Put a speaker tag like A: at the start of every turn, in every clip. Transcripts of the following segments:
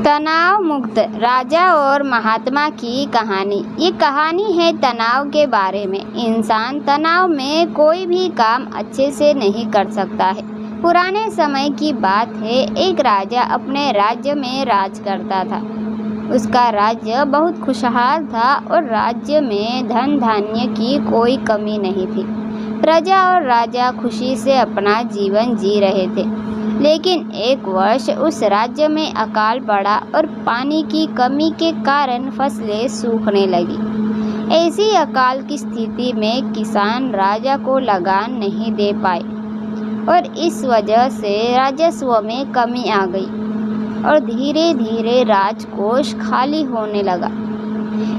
A: तनाव मुक्त राजा और महात्मा की कहानी। ये कहानी है तनाव के बारे में। इंसान तनाव में कोई भी काम अच्छे से नहीं कर सकता है। पुराने समय की बात है, एक राजा अपने राज्य में राज करता था। उसका राज्य बहुत खुशहाल था और राज्य में धन धान्य की कोई कमी नहीं थी। प्रजा और राजा खुशी से अपना जीवन जी रहे थे। लेकिन एक वर्ष उस राज्य में अकाल पड़ा और पानी की कमी के कारण फसलें सूखने लगी। ऐसी अकाल की स्थिति में किसान राजा को लगान नहीं दे पाए और इस वजह से राजस्व में कमी आ गई और धीरे धीरे राजकोष खाली होने लगा।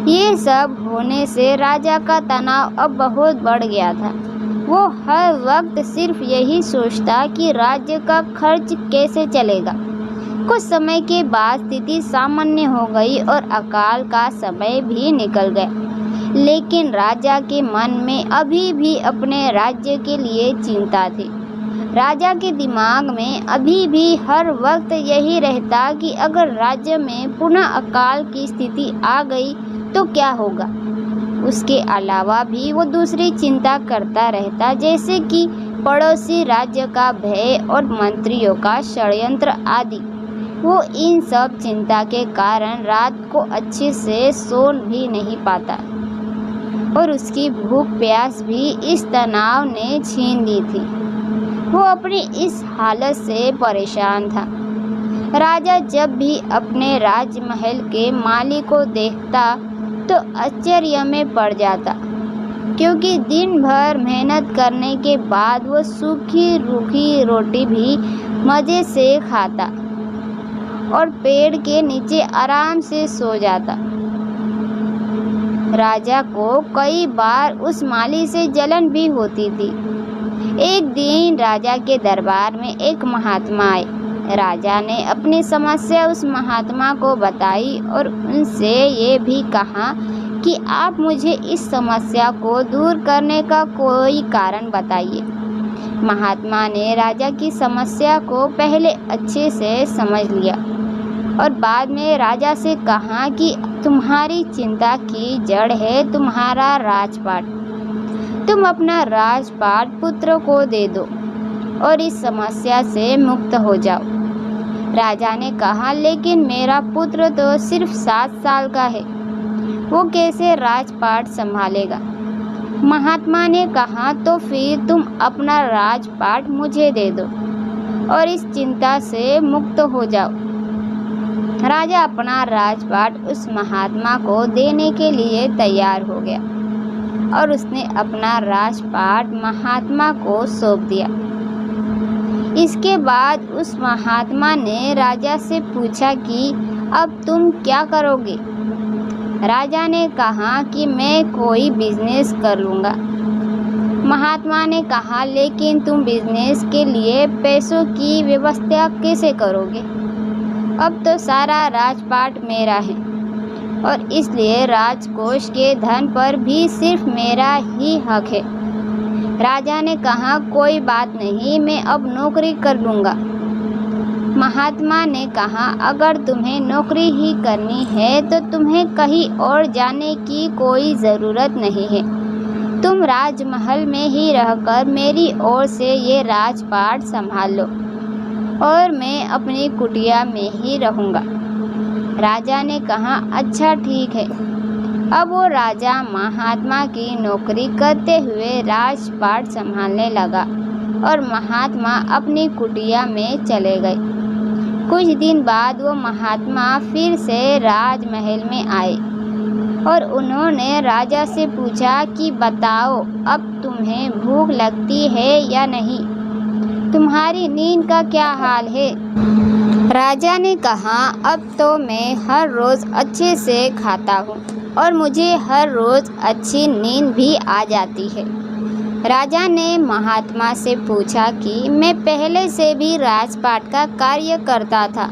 A: ये सब होने से राजा का तनाव अब बहुत बढ़ गया था। वो हर वक्त सिर्फ यही सोचता कि राज्य का खर्च कैसे चलेगा। कुछ समय के बाद स्थिति सामान्य हो गई और अकाल का समय भी निकल गया। लेकिन राजा के मन में अभी भी अपने राज्य के लिए चिंता थी। राजा के दिमाग में अभी भी हर वक्त यही रहता कि अगर राज्य में पुनः अकाल की स्थिति आ गई तो क्या होगा। उसके अलावा भी वो दूसरी चिंता करता रहता, जैसे कि पड़ोसी राज्य का भय और मंत्रियों का षड्यंत्र आदि। वो इन सब चिंता के कारण रात को अच्छे से सो भी नहीं पाता और उसकी भूख प्यास भी इस तनाव ने छीन ली थी। वो अपनी इस हालत से परेशान था। राजा जब भी अपने राजमहल के माली को देखता तो आश्चर्य में पड़ जाता, क्योंकि दिन भर मेहनत करने के बाद वो सूखी रूखी रोटी भी मज़े से खाता और पेड़ के नीचे आराम से सो जाता। राजा को कई बार उस माली से जलन भी होती थी। एक दिन राजा के दरबार में एक महात्मा आए। राजा ने अपनी समस्या उस महात्मा को बताई और उनसे ये भी कहा कि आप मुझे इस समस्या को दूर करने का कोई कारण बताइए। महात्मा ने राजा की समस्या को पहले अच्छे से समझ लिया और बाद में राजा से कहा कि तुम्हारी चिंता की जड़ है तुम्हारा राजपाट। तुम अपना राजपाट पुत्र को दे दो और इस समस्या से मुक्त हो जाओ। राजा ने कहा, लेकिन मेरा पुत्र तो सिर्फ 7 साल का है, वो कैसे राजपाट संभालेगा। महात्मा ने कहा, तो फिर तुम अपना राजपाट मुझे दे दो और इस चिंता से मुक्त हो जाओ। राजा अपना राजपाट उस महात्मा को देने के लिए तैयार हो गया और उसने अपना राजपाट महात्मा को सौंप दिया। इसके बाद उस महात्मा ने राजा से पूछा कि अब तुम क्या करोगे। राजा ने कहा कि मैं कोई बिजनेस कर लूँगा। महात्मा ने कहा, लेकिन तुम बिजनेस के लिए पैसों की व्यवस्था कैसे करोगे। अब तो सारा राजपाट मेरा है और इसलिए राजकोष के धन पर भी सिर्फ मेरा ही हक है। राजा ने कहा, कोई बात नहीं, मैं अब नौकरी कर लूँगा। महात्मा ने कहा, अगर तुम्हें नौकरी ही करनी है तो तुम्हें कहीं और जाने की कोई ज़रूरत नहीं है। तुम राजमहल में ही रहकर मेरी ओर से ये राजपाट संभाल लो और मैं अपनी कुटिया में ही रहूँगा। राजा ने कहा, अच्छा ठीक है। अब वो राजा महात्मा की नौकरी करते हुए राजपाट संभालने लगा और महात्मा अपनी कुटिया में चले गए। कुछ दिन बाद वो महात्मा फिर से राजमहल में आए और उन्होंने राजा से पूछा कि बताओ, अब तुम्हें भूख लगती है या नहीं, तुम्हारी नींद का क्या हाल है। राजा ने कहा, अब तो मैं हर रोज़ अच्छे से खाता हूँ और मुझे हर रोज़ अच्छी नींद भी आ जाती है। राजा ने महात्मा से पूछा कि मैं पहले से भी राजपाट का कार्य करता था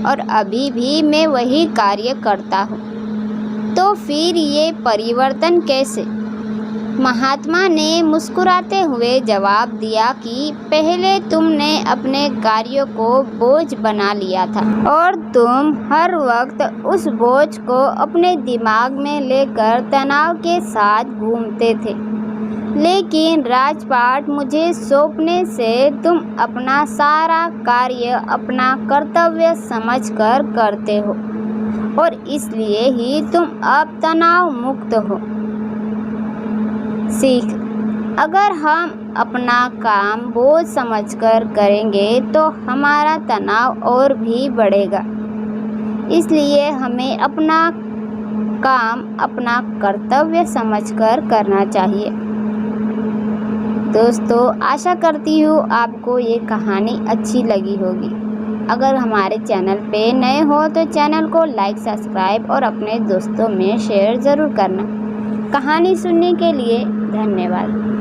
A: और अभी भी मैं वही कार्य करता हूँ, तो फिर ये परिवर्तन कैसे। महात्मा ने मुस्कुराते हुए जवाब दिया कि पहले तुमने अपने कार्यों को बोझ बना लिया था और तुम हर वक्त उस बोझ को अपने दिमाग में लेकर तनाव के साथ घूमते थे, लेकिन राजपाट मुझे सौंपने से तुम अपना सारा कार्य अपना कर्तव्य समझकर करते हो और इसलिए ही तुम अब तनाव मुक्त हो। सीख: अगर हम अपना काम बोझ समझकर करेंगे तो हमारा तनाव और भी बढ़ेगा, इसलिए हमें अपना काम अपना कर्तव्य समझकर करना चाहिए। दोस्तों, आशा करती हूँ आपको ये कहानी अच्छी लगी होगी। अगर हमारे चैनल पे नए हो तो चैनल को लाइक, सब्सक्राइब और अपने दोस्तों में शेयर ज़रूर करना। कहानी सुनने के लिए धन्यवाद।